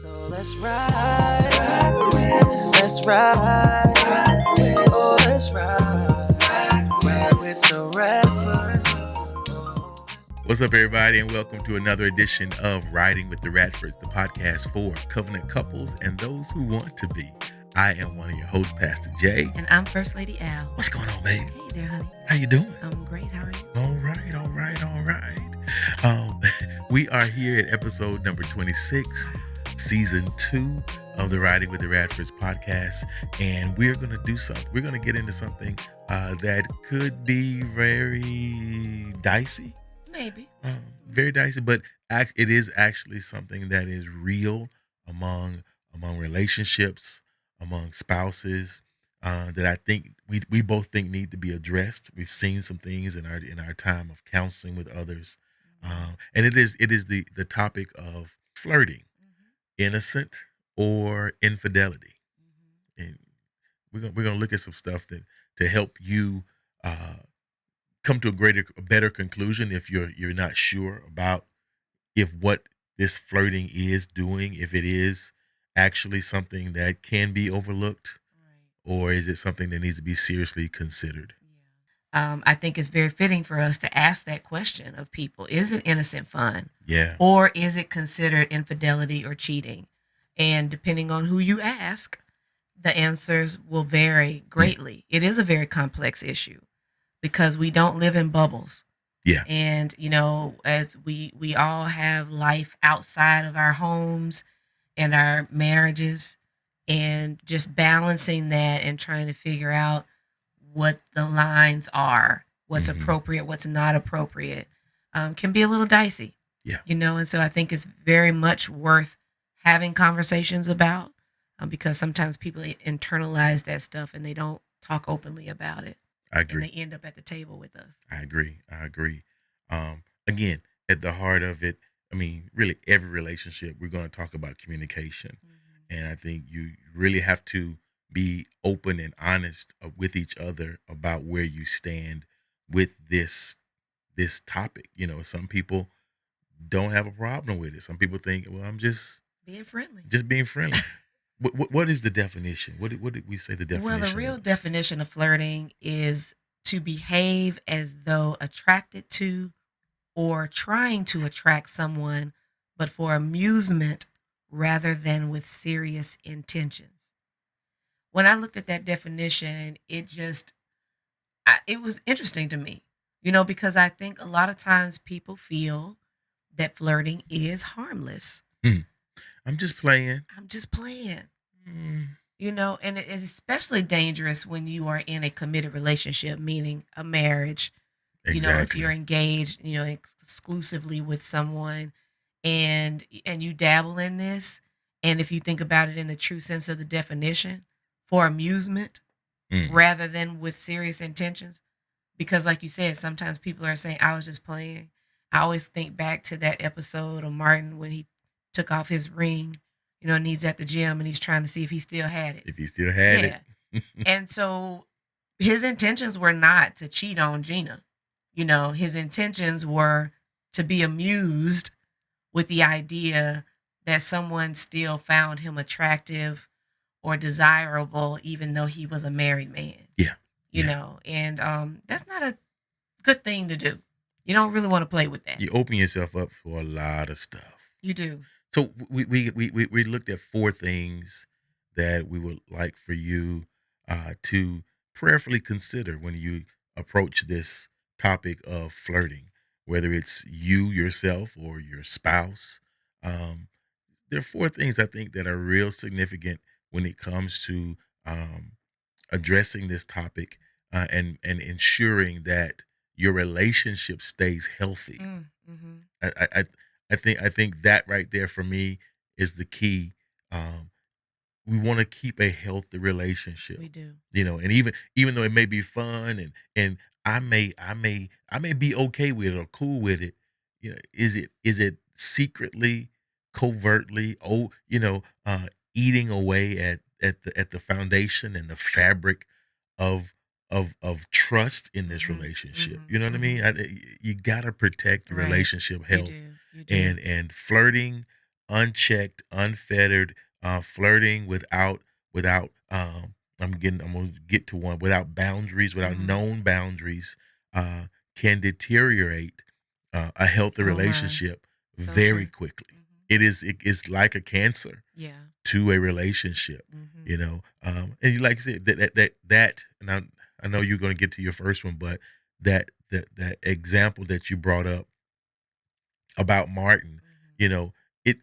So let's ride, let's ride, oh let's ride with the Radfords. What's up, everybody, and welcome to another edition of Riding with the Radfords, the podcast for covenant couples and those who want to be. I am one of your hosts, Pastor Jay. And I'm First Lady Al. What's going on, babe? Hey there, honey. How you doing? I'm great. How are you? All right. We are here at episode number 26, season 2 of the Riding with the Radfords podcast, and we're going to do something. We're going to get into something that could be very dicey. Maybe. Very dicey, but it is actually something that is real among relationships, among spouses, that I think we both think need to be addressed. We've seen some things in our time of counseling with others, and it is the topic of flirting, innocent or infidelity, and we're gonna look at some stuff that to help you come to a better conclusion if you're not sure about if what this flirting is doing, if it is actually something that can be overlooked, or is it something that needs to be seriously considered? I think it's very fitting for us to ask that question of people. Is it innocent fun? Yeah. Or is it considered infidelity or cheating? And depending on who you ask, the answers will vary greatly. It is a very complex issue because we don't live in bubbles. Yeah. And, as we all have life outside of our homes and our marriages, and just balancing that and trying to figure out what the lines are, what's appropriate, what's not appropriate, can be a little dicey. Yeah. And so I think it's very much worth having conversations about, because sometimes people internalize that stuff and they don't talk openly about it. I agree. And they end up at the table with us. I agree. Again, at the heart of it, really every relationship, we're going to talk about communication. And I think you really have to be open and honest with each other about where you stand with this topic. Some people don't have a problem with it. Some people think, well, I'm just being friendly. What is the definition? What did we say the definition? Well, the real definition of flirting is to behave as though attracted to or trying to attract someone, but for amusement rather than with serious intentions. When I looked at that definition, it was interesting to me, because I think a lot of times people feel that flirting is harmless. I'm just playing. And it is especially dangerous when you are in a committed relationship, meaning a marriage. Exactly. If you're engaged, exclusively with someone and you dabble in this, and if you think about it in the true sense of the definition, for amusement rather than with serious intentions, because like you said, sometimes people are saying, I was just playing. I always think back to that episode of Martin when he took off his ring, and he's at the gym and he's trying to see if he still had it. it. And so his intentions were not to cheat on Gina. His intentions were to be amused with the idea that someone still found him attractive or desirable, even though he was a married man. And that's not a good thing to do. You don't really want to play with that. You open yourself up for a lot of stuff. You do. So we looked at 4 things that we would like for you to prayerfully consider when you approach this topic of flirting, whether it's you yourself or your spouse. There are 4 things I think that are real significant when it comes to addressing this topic and ensuring that your relationship stays healthy. I think that right there for me is the key. We want to keep a healthy relationship. We do. And even though it may be fun and I may be okay with it or cool with it, is it secretly, covertly, eating away at the foundation and the fabric of trust in this relationship. You know what I mean? You got to protect your Right. relationship health. You do. And flirting unchecked, unfettered flirting without I'm gonna get to one without boundaries, without Mhm. known boundaries, uh, can deteriorate a healthy Oh my. relationship So very true. quickly. Mhm. It's like a cancer Yeah. to a relationship, Mhm. you know. And like I said, that, and I know you're going to get to your first one, but that example that you brought up about Martin, Mhm. you know, it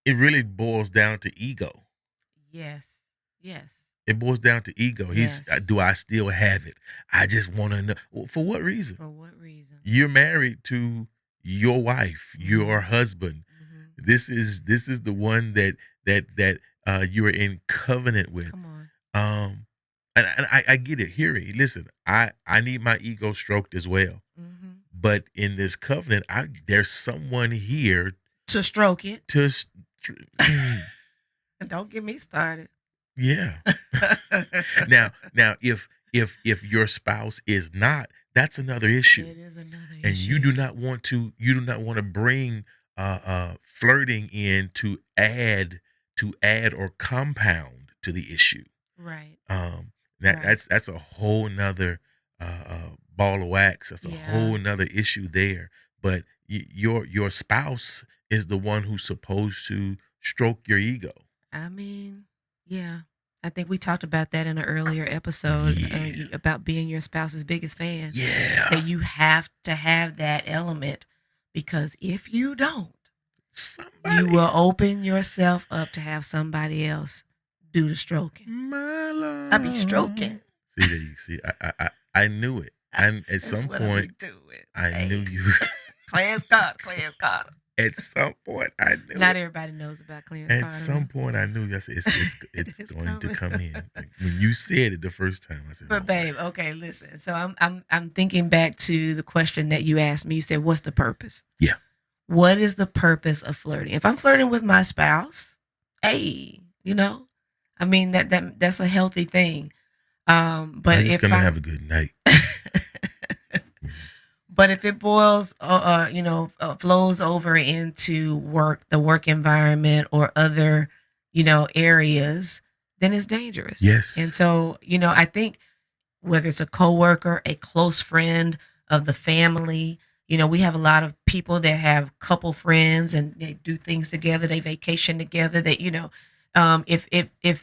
it really boils down to ego. Yes. Yes. It boils down to ego. Yes. Do I still have it? I just want to know, well, for what reason? For what reason? You're married to your wife, your Mhm. husband. Mhm. This is the one that you are in covenant with. Come on. Um, and I get it. Hear me. Listen, I need my ego stroked as well. Mhm. But in this covenant, there's someone here To stroke it. to, Don't get me started. yeah. Now, if your spouse is not, that's another issue, It is another and issue. you do not want to bring flirting in to add or compound to the issue. Right. That Right. that's a whole nother ball of wax. That's a Yeah. whole nother issue there. But your spouse is the one who's supposed to stroke your ego. I mean, yeah. I think we talked about that in an earlier episode Yeah, about being your spouse's biggest fan. yeah. That you have to have that element because if you don't, Somebody, you will open yourself up to have somebody else do the stroking. my love. I be stroking. See there, you see. I knew it. And at That's some what I point, be doing. I knew Hey. you. Clarence Carter. Clarence Carter. At some point, I knew Not it. everybody knows about Clarence At Carter. some point, I knew. I said, it's It's going to coming. come in. Like, when you said it the first time, I said, But oh, babe, okay, listen. So I'm thinking back to the question that you asked me. You said, "What's the purpose?" yeah. What is the purpose of flirting? If I'm flirting with my spouse, hey, I mean that's a healthy thing. But I'm just if gonna have a good night. but if it flows over into the work environment or other, areas, then it's dangerous. Yes. And so, I think whether it's a coworker, a close friend of the family. We have a lot of people that have couple friends and they do things together. They vacation together. If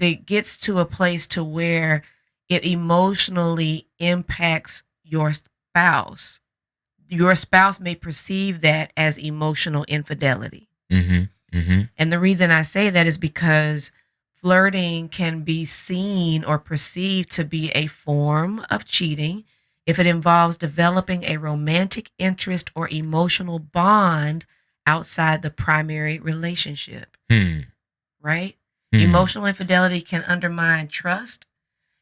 it gets to a place to where it emotionally impacts your spouse may perceive that as emotional infidelity. Mm-hmm. Mm-hmm. And the reason I say that is because flirting can be seen or perceived to be a form of cheating if it involves developing a romantic interest or emotional bond outside the primary relationship, right? Emotional infidelity can undermine trust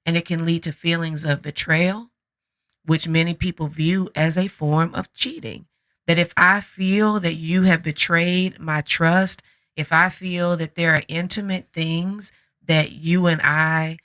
and it can lead to feelings of betrayal, which many people view as a form of cheating. That if I feel that you have betrayed my trust, if I feel that there are intimate things that you and I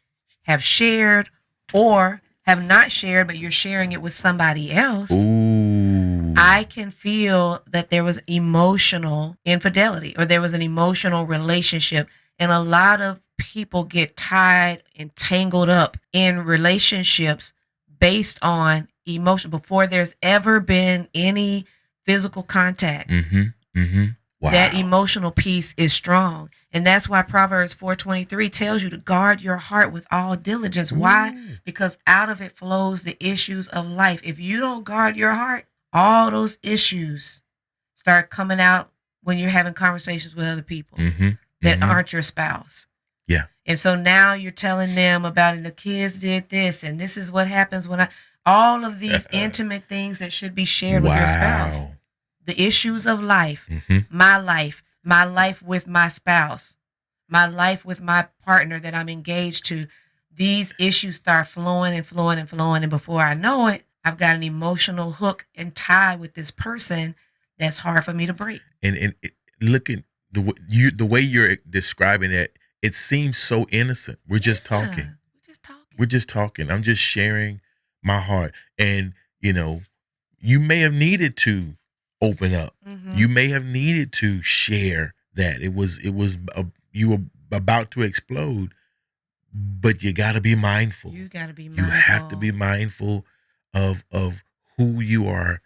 have shared or have not shared, but you're sharing it with somebody else, Ooh. I can feel that there was emotional infidelity or there was an emotional relationship. And a lot of people get tied and tangled up in relationships based on emotion before there's ever been any physical contact. Mm-hmm. Mm-hmm. Wow. That emotional piece is strong. And that's why Proverbs 4:23 tells you to guard your heart with all diligence. Ooh. Why? Because out of it flows the issues of life. If you don't guard your heart, all those issues start coming out when you're having conversations with other people that aren't your spouse. Yeah. And so now you're telling them about, and the kids did this, and this is what happens when all of these intimate things that should be shared with your spouse. The issues of life, my life with my spouse, my life with my partner that I'm engaged to, these issues start flowing and flowing and flowing. And before I know it, I've got an emotional hook and tie with this person that's hard for me to break. And look at the way you're describing it, it seems so innocent. We're just talking. We're just talking. I'm just sharing my heart. And, you may have needed to open up. You may have needed to share that. You were about to explode, but you got to be mindful. You got to be You mindful. have to be mindful of who you are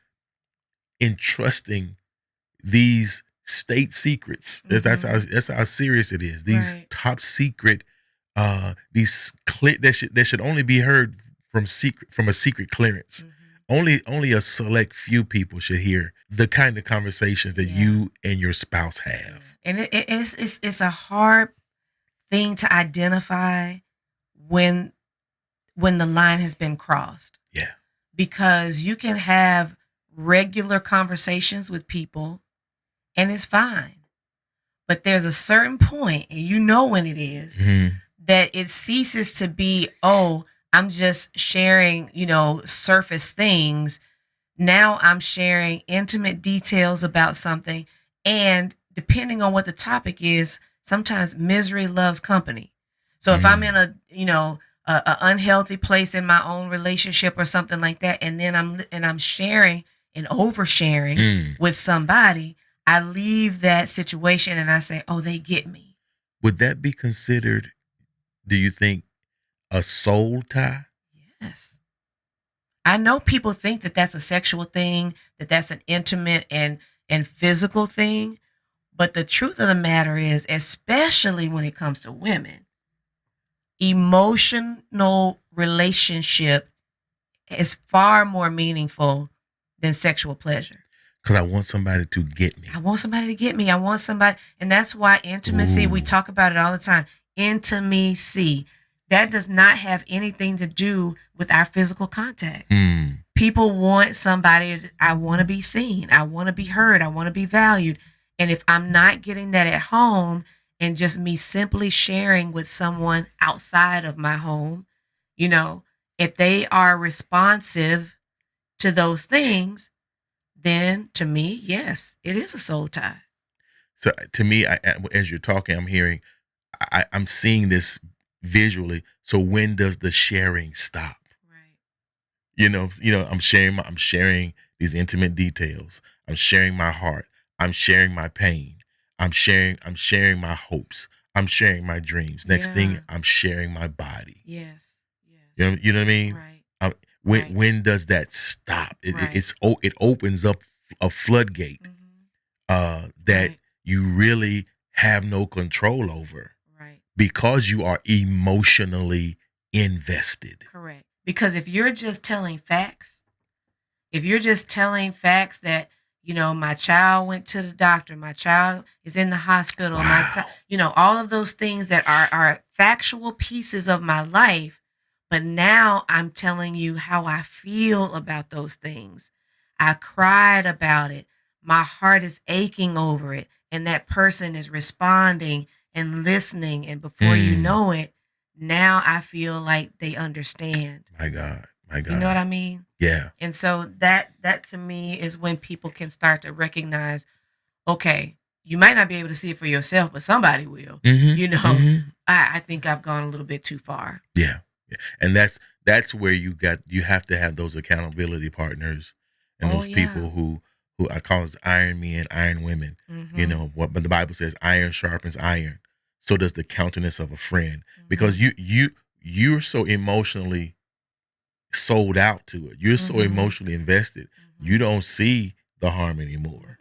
entrusting these state secrets. That's how serious it is. These Right. top secret, that should only be heard from a secret clearance. Only a select few people should hear the kind of conversations that you and your spouse have. And it's a hard thing to identify when the line has been crossed. Yeah. Because you can have regular conversations with people and it's fine. But there's a certain point, and you know when it is, that it ceases to be, oh, I'm just sharing, surface things. Now I'm sharing intimate details about something. And depending on what the topic is, sometimes misery loves company. So if I'm in a unhealthy place in my own relationship or something like that, and then I'm sharing and oversharing with somebody, I leave that situation and I say, oh, they get me. Would that be considered, do you think, a soul tie? Yes. I know people think that that's a sexual thing, that that's an intimate and physical thing. But the truth of the matter is, especially when it comes to women, emotional relationship is far more meaningful than sexual pleasure. Because I want somebody to get me. I want somebody to get me. I want somebody. And that's why intimacy, we talk about it all the time. Intimacy. That does not have anything to do with our physical contact. People want somebody. I want to be seen. I want to be heard. I want to be valued. And if I'm not getting that at home and just me simply sharing with someone outside of my home, if they are responsive to those things, then to me, yes, it is a soul tie. So to me, as you're talking, I'm hearing, I'm seeing this visually. So when does the sharing stop? Right. I'm sharing these intimate details. I'm sharing my heart. I'm sharing my pain. I'm sharing my hopes. I'm sharing my dreams. Next thing, I'm sharing my body. Yes. You know what I mean? Right. When does that stop? It opens up a floodgate that you really have no control over, right? Because you are emotionally invested. Correct. Because if you're just telling facts, that my child went to the doctor, my child is in the hospital, all of those things that are factual pieces of my life. But now I'm telling you how I feel about those things. I cried about it. My heart is aching over it. And that person is responding and listening. And before you know it, now I feel like they understand. My God. You know what I mean? Yeah. And so that to me is when people can start to recognize, okay, you might not be able to see it for yourself, but somebody will. I think I've gone a little bit too far. Yeah. And that's where you have to have those accountability partners and those people who I call as iron men, iron women. But the Bible says iron sharpens iron. So does the countenance of a friend, because you're so emotionally sold out to it. You're so emotionally invested. You don't see the harm anymore.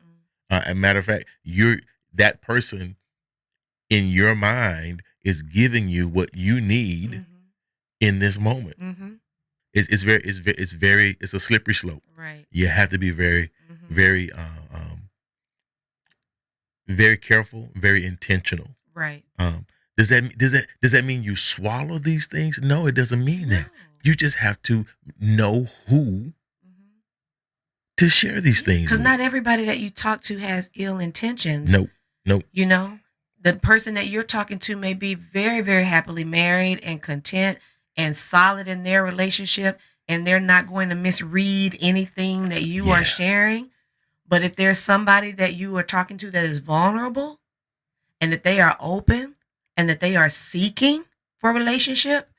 As a matter of fact, that person in your mind is giving you what you need in this moment. It's a slippery slope. Right. You have to be very, very, very careful, very intentional. Right. Does that mean you swallow these things? No, it doesn't mean that. You just have to know who to share these things with. Because not everybody that you talk to has ill intentions. Nope. The person that you're talking to may be very, very happily married and content and solid in their relationship, and they're not going to misread anything that you are sharing. But if there's somebody that you are talking to that is vulnerable and that they are open and that they are seeking for a relationship,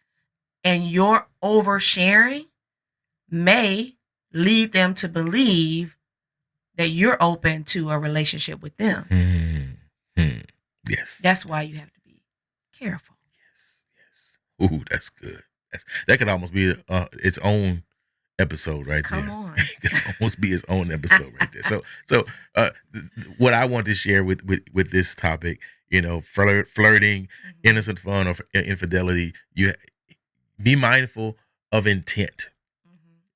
and your oversharing may lead them to believe that you're open to a relationship with them. Yes. That's why you have to be careful. Yes. Yes. Ooh, that's good. That could almost be its own episode right there. Come on. It could almost be its own episode right there. So what I want to share with this topic, flirting, innocent fun, or infidelity, you be mindful of intent.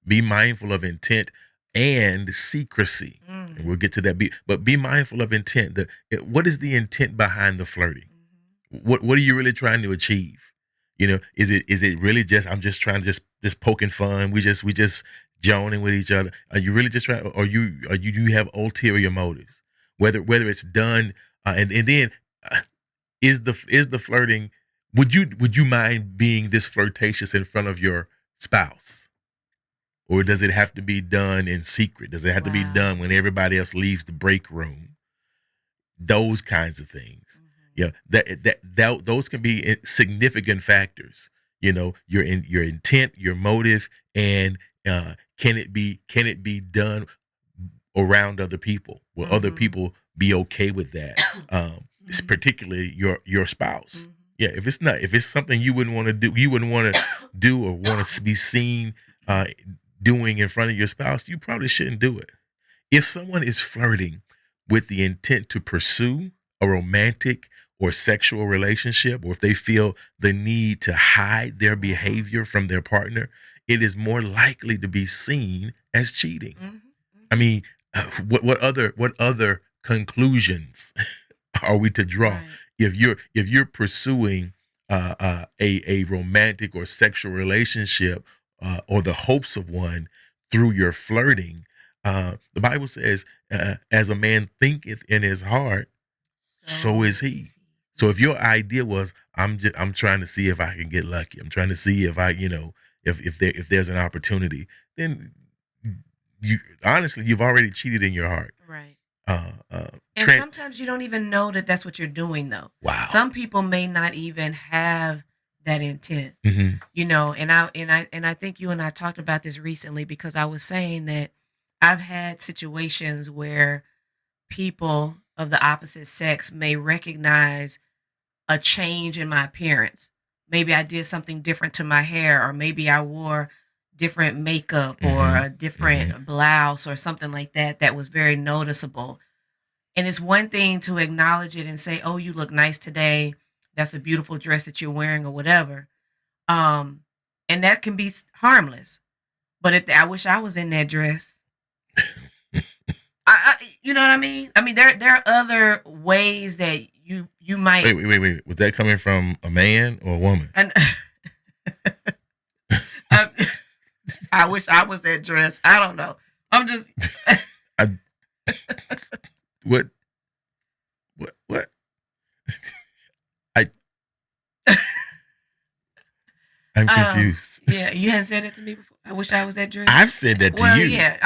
Be mindful of intent and secrecy. And we'll get to that. But be mindful of intent. What is the intent behind the flirting? What are you really trying to achieve? Is it really just I'm just trying to just poking fun? We just joning with each other. Are you really just trying, or do you have ulterior motives? Whether it's done and then is the flirting? Would you mind being this flirtatious in front of your spouse? Or does it have to be done in secret? Does it have to be done when everybody else leaves the break room? Those kinds of things. Yeah, those can be significant factors. Your intent, your motive, and can it be done around other people? Will other people be okay with that? It's particularly your spouse. Yeah, if it's something you wouldn't want to do, or want to be seen doing in front of your spouse, you probably shouldn't do it. If someone is flirting with the intent to pursue a romantic or sexual relationship, or if they feel the need to hide their behavior from their partner, it is more likely to be seen as cheating. I mean, what other conclusions are we to draw? Right. If you're pursuing a romantic or sexual relationship, or the hopes of one through your flirting, the Bible says, as a man thinketh in his heart, so is he. So if your idea was, I'm trying to see if I can get lucky, I'm trying to see if I, if there's an opportunity, then you've already cheated in your heart. Right. And sometimes you don't even know that that's what you're doing, though. Wow. Some people may not even have that intent, and I think you and I talked about this recently, because I was saying that I've had situations where people of the opposite sex may recognize a change in my appearance. Maybe I did something different to my hair, or maybe I wore different makeup or a different blouse or something like that was very noticeable. And it's one thing to acknowledge it and say, oh, you look nice today. That's a beautiful dress that you're wearing, or whatever. And that can be harmless. But I wish I was in that dress. You know what I mean? I mean, there are other ways that you might. Wait. Was that coming from a man or a woman? And I wish I was that dress. I don't know. I'm just. What? I'm confused. Yeah, you hadn't said it to me before. I wish I was that dress. I've said that to you. Yeah,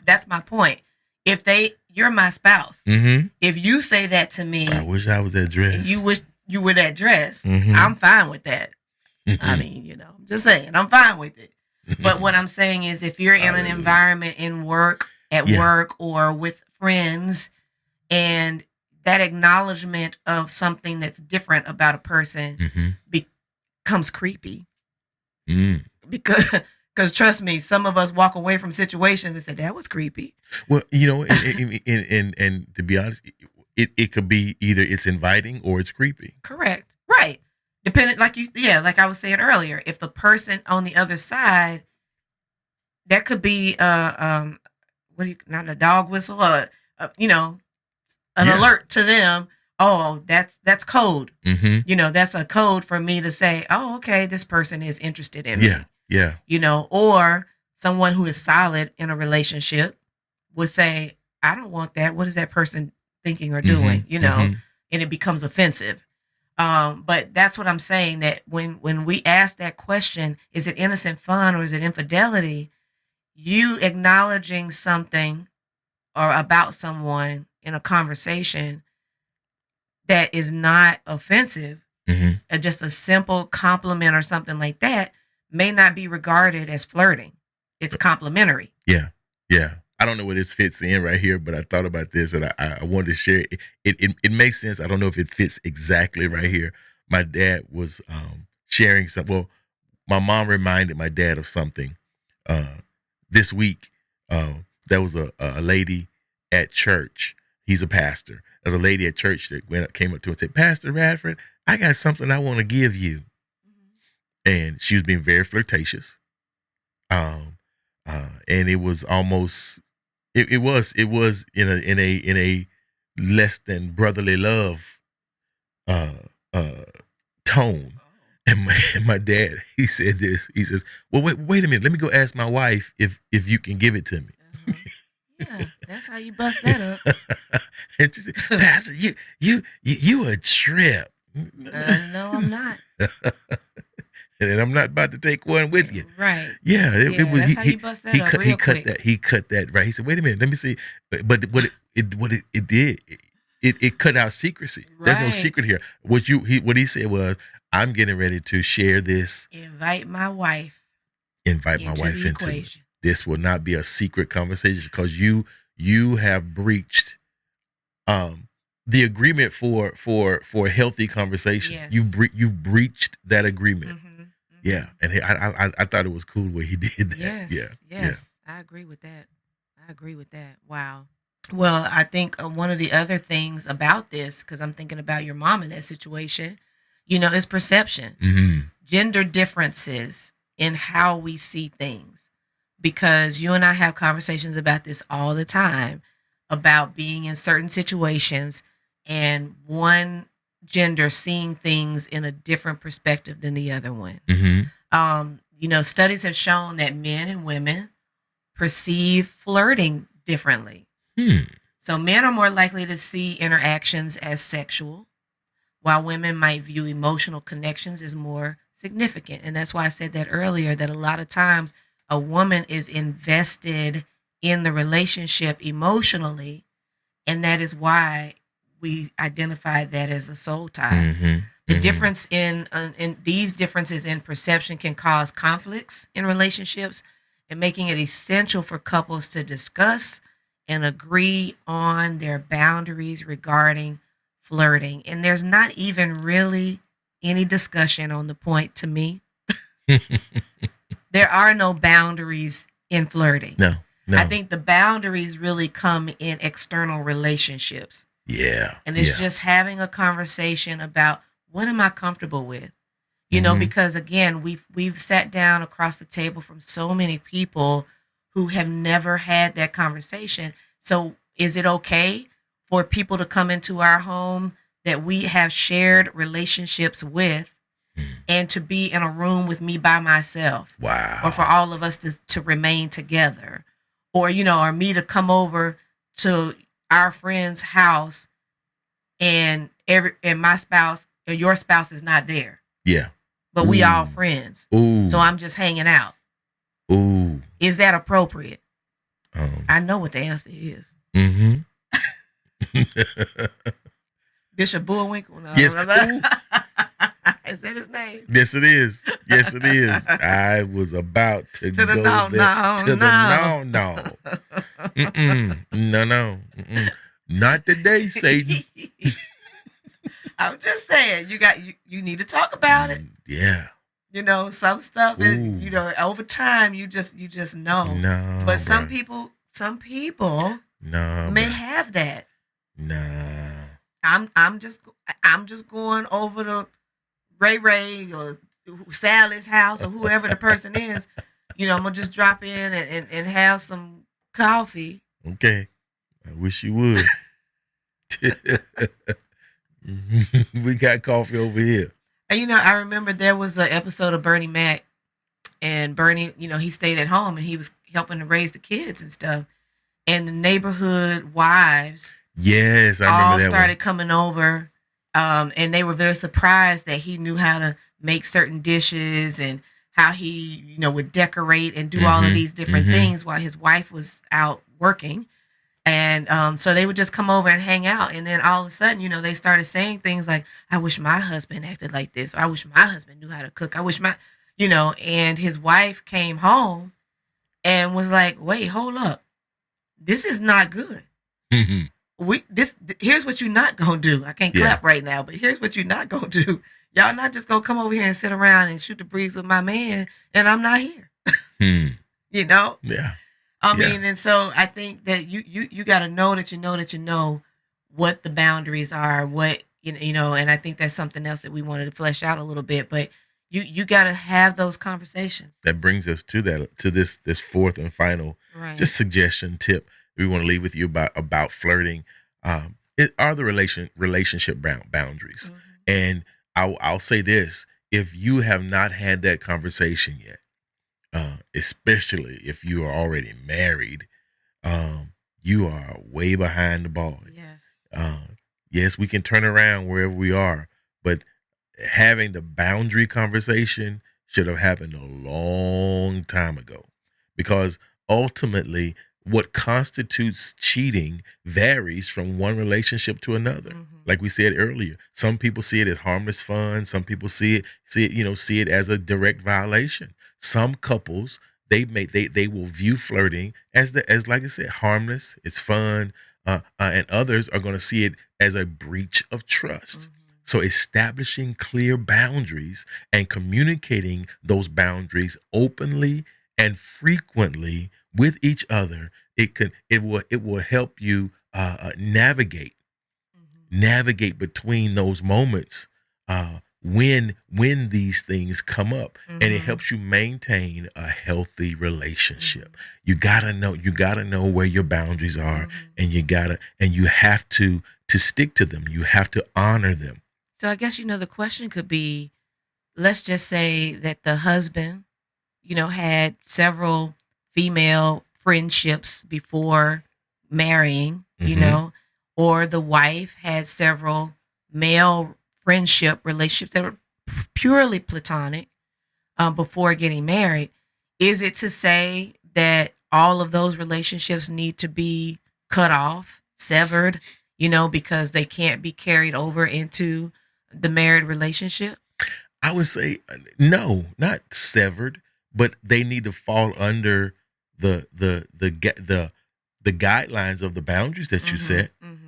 that's my point. If you're my spouse, if you say that to me, I wish I was that dress. You wish you were that dress. I'm fine with that. I mean, I'm just saying, I'm fine with it. But what I'm saying is, if you're in an environment at work or with friends, and that acknowledgement of something that's different about a person becomes creepy. Because trust me, some of us walk away from situations and say, that was creepy. Well, and to be honest, it could be either it's inviting or it's creepy. Correct. Right. Depending, like I was saying earlier, if the person on the other side, that could be not a dog whistle, or an alert to them. Oh, that's code. That's a code for me to say, oh, okay, this person is interested in me. Yeah. Or someone who is solid in a relationship would say, I don't want that. What is that person thinking or doing? And it becomes offensive. But that's what I'm saying, that when we ask that question, is it innocent fun or is it infidelity? You acknowledging something or about someone in a conversation that is not offensive, just a simple compliment or something like that, may not be regarded as flirting. It's complimentary. Yeah. I don't know where this fits in right here, but I thought about this and I wanted to share it. It makes sense. I don't know if it fits exactly right here. My dad was sharing some. Well, my mom reminded my dad of something this week. There was a lady at church. He's a pastor. There's a lady at church that came up to him and said, Pastor Radford, I got something I want to give you. And she was being very flirtatious. And it was almost it was in a less than brotherly love tone. And my dad, he said this. He says, "Well, wait a minute. Let me go ask my wife if you can give it to me." Yeah, that's how you bust that up. And she said, "Pastor, you a trip." No, I'm not. And I'm not about to take one with you. Right. Yeah, it was. That's how you bust that up real quick. He cut that right. He said, "Wait a minute, let me see." But what it did, it cut out secrecy. There's no Right. secret here. What he said was, "I'm getting ready to share this. Invite my wife Invite my into wife the into it. equation. This will not be a secret conversation because you have breached the agreement for a healthy conversation. Yes. You've breached that agreement." Mhm, mhm. Yeah, and I thought it was cool the way he did that. Yes. Yeah, Yes. I agree with that. Wow. Well, I think one of the other things about this, because I'm thinking about your mom in that situation, is perception. yeah. Mm-hmm. Gender differences in how we see things. Because you and I have conversations about this all the time about being in certain situations and one gender seeing things in a different perspective than the other one. Mm-hmm. Studies have shown that men and women perceive flirting differently. So men are more likely to see interactions as sexual, while women might view emotional connections as more significant. And that's why I said that earlier, that a lot of times a woman is invested in the relationship emotionally, and that is why we identify that as a soul tie. Mm-hmm. The difference in these differences in perception can cause conflicts in relationships, and making it essential for couples to discuss and agree on their boundaries regarding flirting. And there's not even really any discussion on the point to me. There are no boundaries in flirting. No. I think the boundaries really come in external relationships. Yeah. And it's just having a conversation about, what am I comfortable with? Mhm. Because again, we've sat down across the table from so many people who have never had that conversation. So is it okay for people to come into our home that we have shared relationships with and to be in a room with me by myself? Wow. Or for all of us to remain together? Or, or me to come over to our friend's house and my spouse or your spouse is not there. Yeah. But we all Ooh. friends. Ooh. So I'm just hanging out. Ooh. Is that appropriate? Um. I know what the answer is. Mm-hmm. Bishop Bullwinkle. No, Yes. Is that his name? Yes, it is. Yes, it is. I was about to To the go no, there. no, To the no. no. Mm-mm. No. Mm-mm. Not today, Satan. I'm just saying, you need to talk about it. Yeah. Some stuff is, Ooh. over time you just know. No. But some bruh. people No. may bruh. have that. Nah. I'm just going over to Ray or Sally's house or whoever the person is. I'm gonna just drop in and have some coffee. Okay. I wish you would. We got coffee over here. And I remember there was an episode of Bernie Mac, and Bernie, he stayed at home and he was helping to raise the kids and stuff. And the neighborhood wives Yes, I all remember that started coming over, and they were very surprised that he knew how to make certain dishes and how he, would decorate and do all of these different things while his wife was out working. And so they would just come over and hang out. And then all of a sudden, they started saying things like, I wish my husband acted like this. Or I wish my husband knew how to cook. I wish and his wife came home and was like, wait, hold up. this is not good. Mhm. Here's what you're not gonna do. I can't Yeah. clap right now, but here's what you're not gonna do. Y'all not just gonna come over here and sit around and shoot the breeze with my man, and I'm not here. Hmm. You know? Yeah. I Yeah. mean, and so I think that you got to know that you know what the boundaries are, what and I think that's something else that we wanted to flesh out a little bit. But you got to have those conversations, That brings us to this fourth and final right? just suggestion tip we want to leave with you about flirting. It are the relationship boundaries, Mhm. and I'll say this: if you have not had that conversation yet, especially if you are already married, you are way behind the ball. Yes. Yes, we can turn around wherever we are, but having the boundary conversation should have happened a long time ago, because ultimately what constitutes cheating varies from one relationship to another. Mhm. Like we said earlier, some people see it as harmless fun, some people see it as a direct violation. Some couples, they will view flirting as like I said, harmless, it's fun, and others are going to see it as a breach of trust. Mhm. So establishing clear boundaries and communicating those boundaries openly and frequently with each other, it will help you navigate Mhm. between those moments when these things come up, and it Mhm. helps you maintain a healthy relationship. Mhm. You gotta know where your boundaries are, Mhm. and you have to stick to them. You have to honor them. So I guess the question could be, let's just say that the husband, had several female friendships before marrying, Mhm. or the wife had several male friendship relationships that were purely platonic before getting married. Is it to say that all of those relationships need to be cut off, severed, because they can't be carried over into the married relationship? I would say no, not severed, but they need to fall under the guidelines of the boundaries that you Mhm, set. mhm,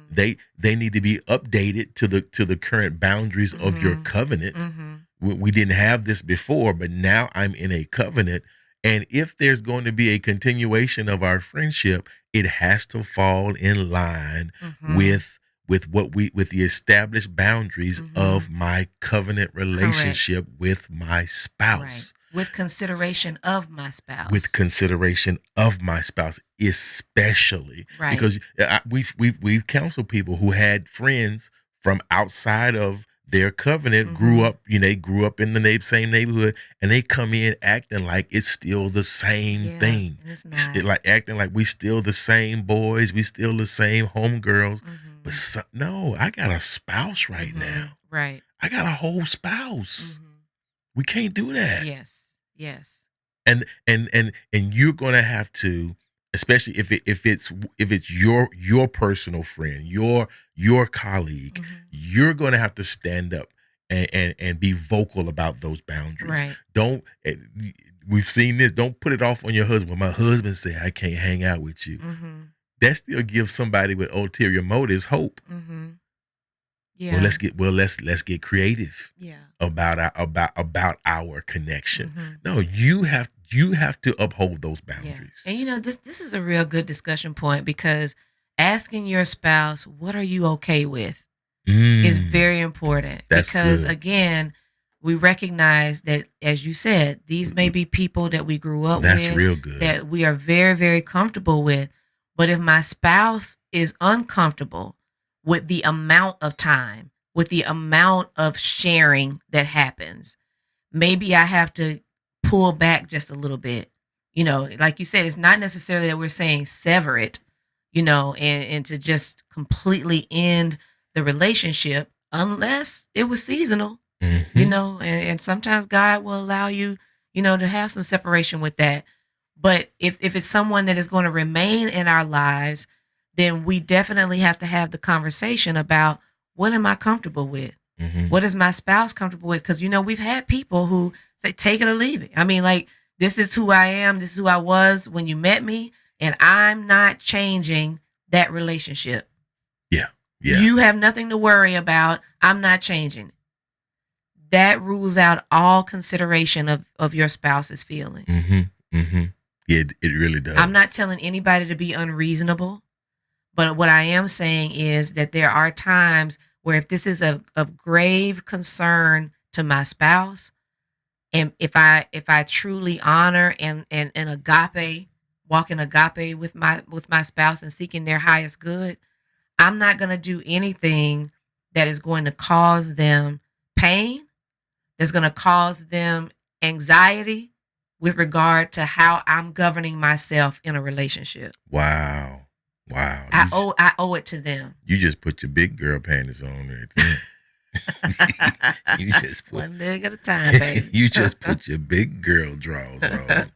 They need to be updated to the current boundaries of your mhm, covenant. mhm. We didn't have this before, but now I'm in a covenant. And if there's going to be a continuation of our friendship, it has to fall in line Mhm. with the established boundaries of Mhm. my covenant Correct. relationship with my Right. spouse. With consideration of my With spouse. consideration of my spouse, especially Right. because we've counseled people who had friends from outside of their covenant, grew Mhm. up, they grew up in the same neighborhood, and they come in acting like it's still the same Yeah, thing. and it's It's not. like acting like we still the same boys, we still the same homegirls. But Mhm. no, I got a spouse right Mhm. now. Right. I got a whole spouse. Mhm. We can't do that. Yes. Yes. And you're gonna have to, especially if it's your personal friend, your colleague, Mhm. you're gonna have to stand up and be vocal about those boundaries. Right. Don't we've seen this. Don't put it off on your husband. My husband said I can't hang out with you. Mhm. That still gives somebody with ulterior motives hope. Mhm. Well, Yeah. let's get creative Yeah. about our connection. Mhm. No, you have to uphold those Yeah. boundaries. And this is a real good discussion point, because asking your spouse, "What are you okay with?" is Mm, very important, that's because good. again, we recognize that, as you said, these may be people that we grew up That's with, real good. that we are very, very comfortable with. But if my spouse is uncomfortable with the amount of time, with the amount of sharing that happens, maybe I have to pull back just a little bit. Like you said, it's not necessarily that we're saying sever it, and to just completely end the relationship, unless it was seasonal, Hmm. and sometimes God will allow you, to have some separation with that. But if it's someone that is going to remain in our lives, then we definitely have to have the conversation about, what am I comfortable with? Hmm. What is my spouse comfortable with? Because we've had people who say, take it or leave it. I mean, like, this is who I am. This is who I was when you met me, and I'm not changing that relationship. Yeah. Yeah. You have nothing to worry about. I'm not changing. That rules out all consideration of your spouse's feelings. Mm-hmm. Mm-hmm. Yeah, it really does. I'm not telling anybody to be unreasonable, but what I am saying is that there are times where if this is of grave concern to my spouse, and if I truly honor and agape, walk in agape with my spouse and seeking their highest good, I'm not going to do anything that is going to cause them pain, that's going to cause them anxiety with regard to how I'm governing myself in a relationship. Wow. Wow. I owe it to them. You just put your big girl panties on there. You just put one leg at a time, baby. You just put your big girl drawers on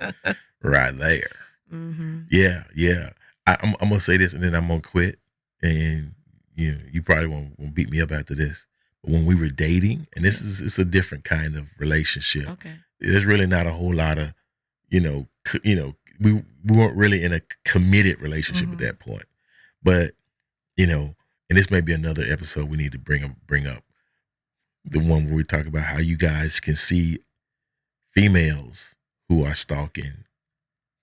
right there. Mm-hmm. Yeah, yeah. I'm gonna say this and then I'm gonna quit. And you probably won't beat me up after this. But when we were dating, and it's a different kind of relationship. Okay. There's really not a whole lot of, we weren't really in a committed relationship Mm-hmm. at that point. But, and this may be another episode we need to bring up. The one where we talk about how you guys can see females who are stalking,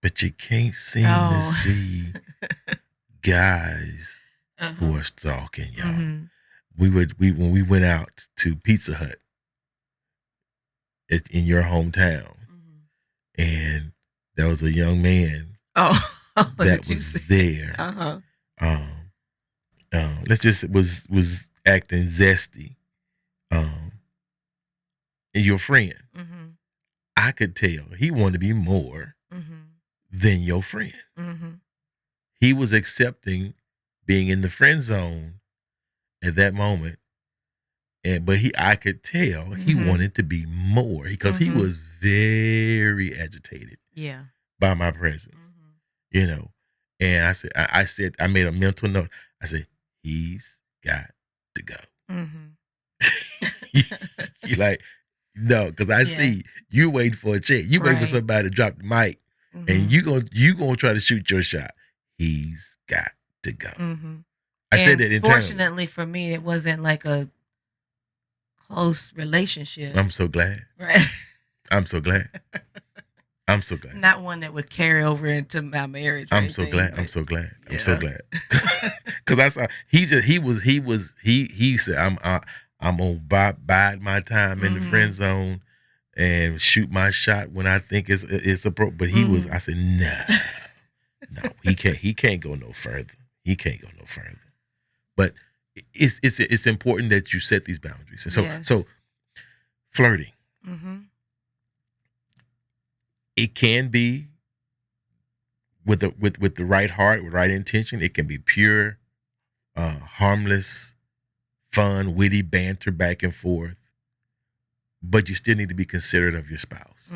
but you can't seem to see guys who are stalking, y'all. Mm-hmm. When we went out to Pizza Hut in your hometown, and there was a young man that was there. Let's just was acting zesty. And your friend, I could tell he wanted to be more than your friend. He was accepting being in the friend zone at that moment, but I could tell he wanted to be more because he was very agitated. Yeah. By my presence, and I made a mental note. I said, he's got to go. You like, no, because I see you waiting for a check. You waiting for somebody to drop the mic, and you gonna try to shoot your shot. He's got to go. I said that internally. Fortunately for me, it wasn't like a close relationship. I'm so glad. Right. I'm so glad. I'm so glad. Not one that would carry over into my marriage. I'm so glad. I'm so glad. I'm so glad. Because I saw he said I'm gonna bide my time in the friend zone and shoot my shot when I think it's appropriate. But he was. I said no, he can't go no further. He can't go no further. But it's important that you set these boundaries. And so flirting. It can be with the right heart, with right intention. It can be pure, harmless, fun, witty banter back and forth. But you still need to be considerate of your spouse.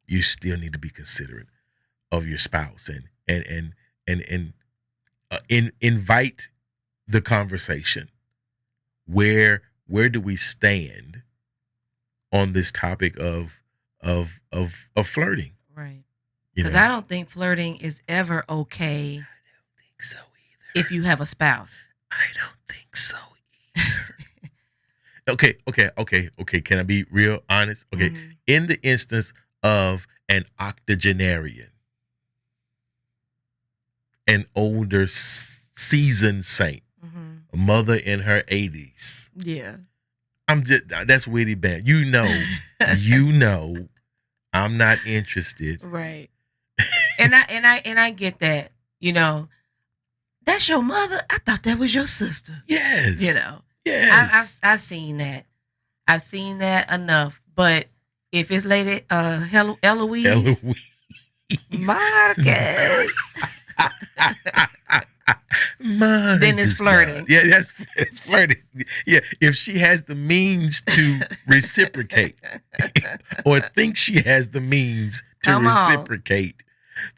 You still need to be considerate of your spouse and invite the conversation. Where do we stand on this topic of flirting? Right. Because I don't think flirting is ever okay. I don't think so either. If you have a spouse. I don't think so either. Okay. Can I be real honest? Okay. In the instance of an octogenarian, an older seasoned saint, a mother in her 80s. Yeah. That's witty band. You know, I'm not interested. Right. And I get that. That's your mother. I thought that was your sister. Yes. Yes. I've seen that. I've seen that enough. But if it's Lady Eloise Marcus, then it's flirting. Yeah, it's flirting. Yeah, if she has the means to reciprocate, or thinks she has the means to reciprocate.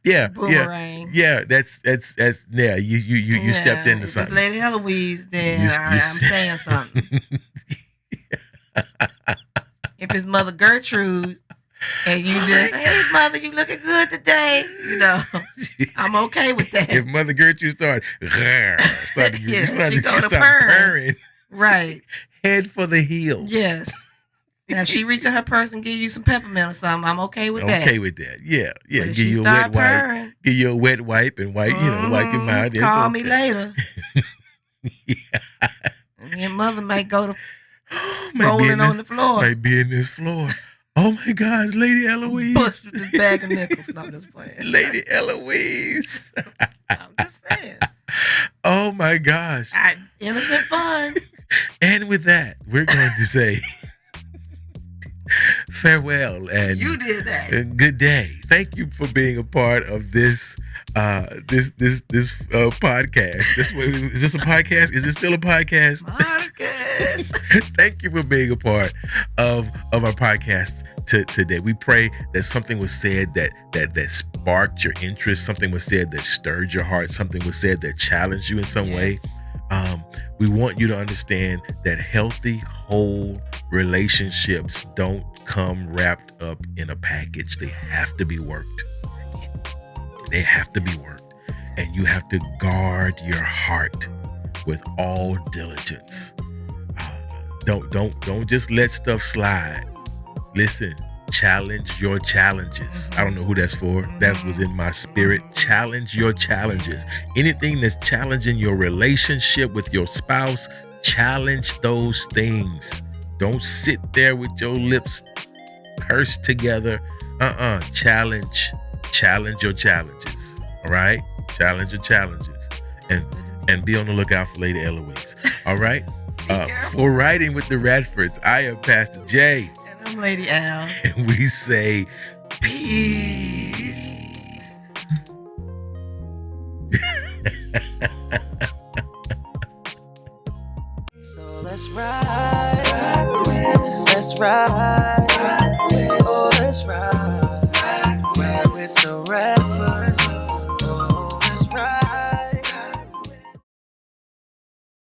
Yeah, boomerang. Yeah, that's yeah. You stepped into something. If it's Lady Eloise, then I'm saying something. If it's Mother Gertrude and you just, hey, mother, you looking good today. You know, I'm okay with that. If Mother Gertrude start purring, right, head for the heels. Yes. Now, if she reach in her purse and give you some peppermint or something, I'm okay with that. Okay with that. Yeah. But give you a wet wipe. Give you a wet wipe and wipe, wipe your mouth. Call me later. Yeah. And your mother might go to rolling on the floor. Might be in this floor. Oh my gosh, Lady Eloise. Bust with this bag of nickels. No, I'm just playing. Lady Eloise. I'm just saying. Oh my gosh. Innocent fun. And with that, we're going to say farewell and you did that. Good day. Thank you for being a part of this podcast. Is this a podcast? Is it still a podcast? Thank you for being a part of our podcast today. We pray that something was said that sparked your interest, something was said that stirred your heart, something was said that challenged you in some way. We want you to understand that healthy, whole relationships don't come wrapped up in a package. They have to be worked. They have to be worked. And you have to guard your heart with all diligence. Don't just let stuff slide. Listen, challenge your challenges. I don't know who that's for. That was in my spirit. Challenge your challenges. Anything that's challenging your relationship with your spouse, challenge those things. Don't sit there with your lips pursed together. Challenge your challenges. All right? Challenge your challenges. And be on the lookout for Lady Eloise. All right? For Writing with the Radfords, I am Pastor Jay. And I'm Lady Al. And we say peace. So let's ride. Let's ride. Oh, let's ride. Ride with the Radfords.